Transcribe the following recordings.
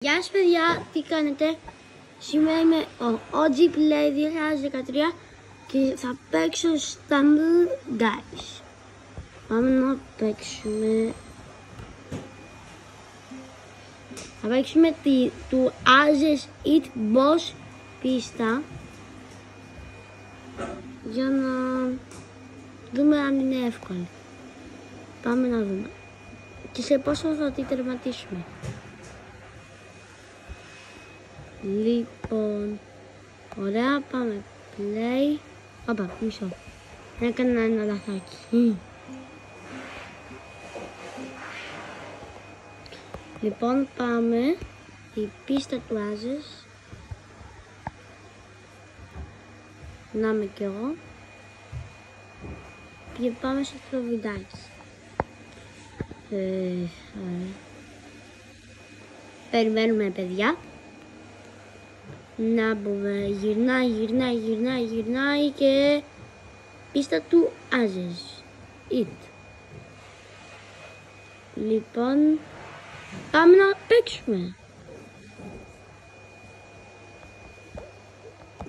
Γεια σας παιδιά, τι κάνετε? Σήμερα είμαι ο OG Play 2013 και θα παίξω Stumble Guys. Πάμε να παίξουμε. Θα παίξουμε του Ases Eat Boss πίστα για να δούμε αν είναι εύκολο. Πάμε να δούμε και σε πόσο θα τη τερματίσουμε. Λοιπόν, ωραία, πάμε play. Όπα, μισό. Έκανα ένα λαθάκι. Λοιπόν, πάμε. Η πίστα του Ases. Να είμαι κι εγώ. Και πάμε στο βιντεάκι. Περιμένουμε παιδιά. Να μπούμε, γυρνάει και πίστα του Ases Eat. Λοιπόν, πάμε να παίξουμε.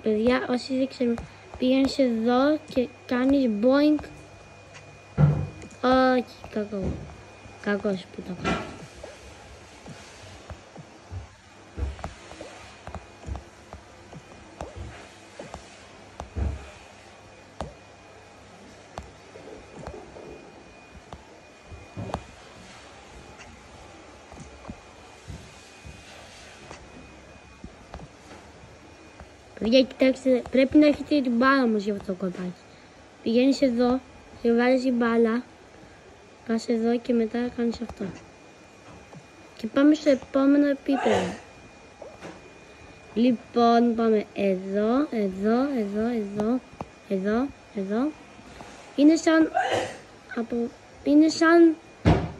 Παιδιά, όσοι δεν ξέρουν, πηγαίνεις εδώ και κάνεις boink. Όχι, κακός που το κάνω. Παιδιά, κοιτάξτε, πρέπει να έχετε την μπάλα όμως για αυτό το κολπάκι. Πηγαίνεις εδώ και βγάζεις την μπάλα, πας εδώ και μετά κάνεις αυτό. Και πάμε στο επόμενο επίπεδο. Λοιπόν, πάμε εδώ. Είναι σαν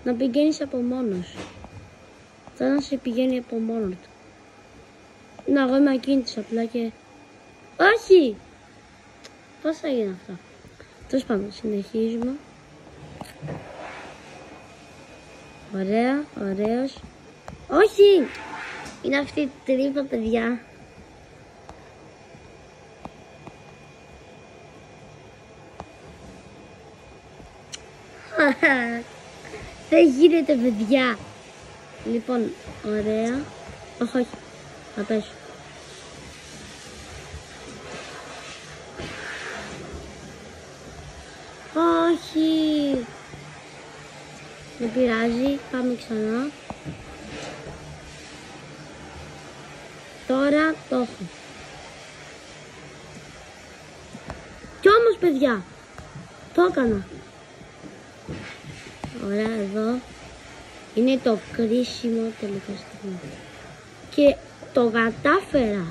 να πηγαίνεις από μόνος. Σαν να σε πηγαίνει από μόνο του. Να, εγώ είμαι ακίνητος απλά και... Όχι! Πώς θα γίνει αυτό? Τέλος πάντων, συνεχίζουμε. Ωραία, ωραίος. Όχι! Είναι αυτή η τρύπα, παιδιά. Δεν γίνεται, παιδιά. Λοιπόν, ωραία. Όχι, θα πέσω. Όχι. Δεν πειράζει, πάμε ξανά. Τώρα το έχω. Κι όμως παιδιά, το έκανα. Ωραία, εδώ. Είναι το κρίσιμο τελικά στιγμή. Και το κατάφερα.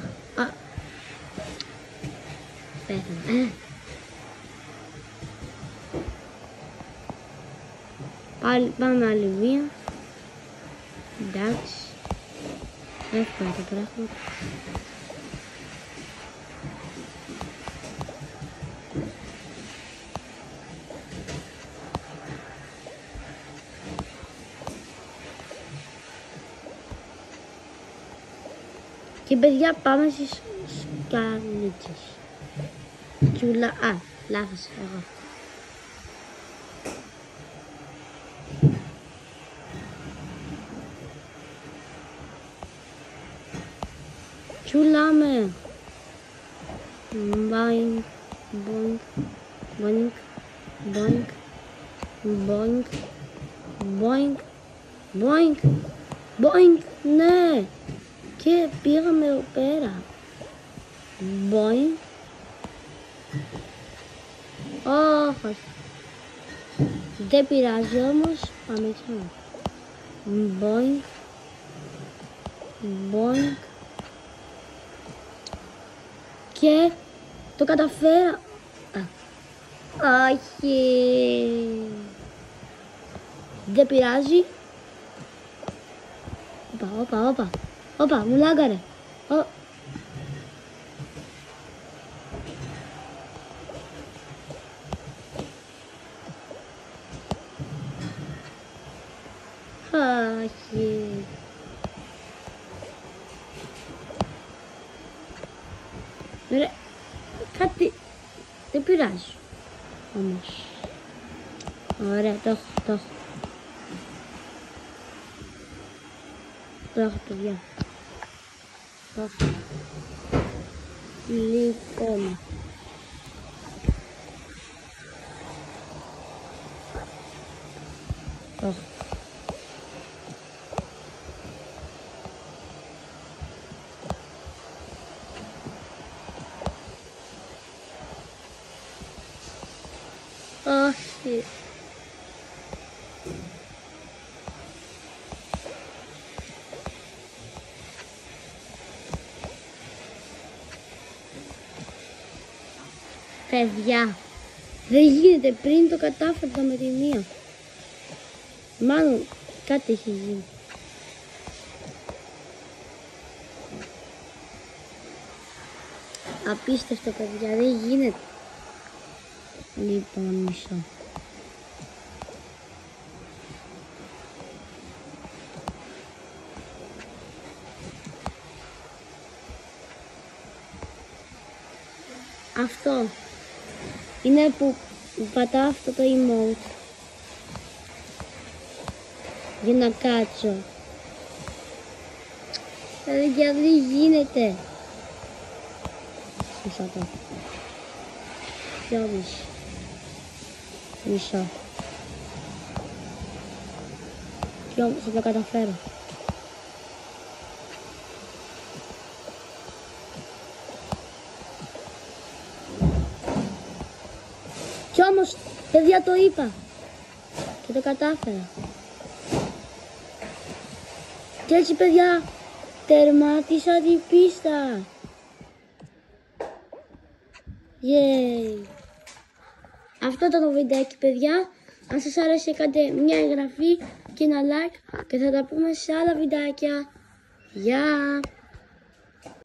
Πέθανα. Πάλι πάμε άλλη μία. Εντάξει. Εύκολα το πράγμα. Και παιδιά πάμε στις σκαλίτσες. Τσουλά, λάθος εγώ. Τσουλάμε. Boink, boink, boink, boink, boink, boink, boink, boink, ναι. Και πήγαμε εδώ πέρα. Boink. Όχι. Δεν πειράζει όμως. Πάμε ξανά. Boink. Boink. Και το καταφέρα. Όχι. Δεν πειράζει. Όπα, μου λάγκαρε. Όχι. Ρε, κάτι... Δεν πειράζει. Όμως. Ωραία, το έχω. Το έχω, παιδιά. Το έχω. Λοιπόν. Το έχω. Όχι. Παιδιά, δεν γίνεται, πριν το κατάφερα με τη μία. Μάλλον κάτι έχει γίνει. Απίστευτο, παιδιά, δεν γίνεται. Λοιπόν, μισό. Αυτό είναι που πατάω αυτό το emote για να κάτσω. Παιδιά, δεν γίνεται. Μισό το. Μισό. Και όμως θα το καταφέρω. Κι όμως, παιδιά, το είπα. Και το κατάφερα. Και έτσι, παιδιά, τερμάτισα την πίστα. Yay. Αυτό ήταν το βιντεάκι, παιδιά. Αν σας άρεσε, κάντε μια εγγραφή και ένα like και θα τα πούμε σε άλλα βιντεάκια. Γεια!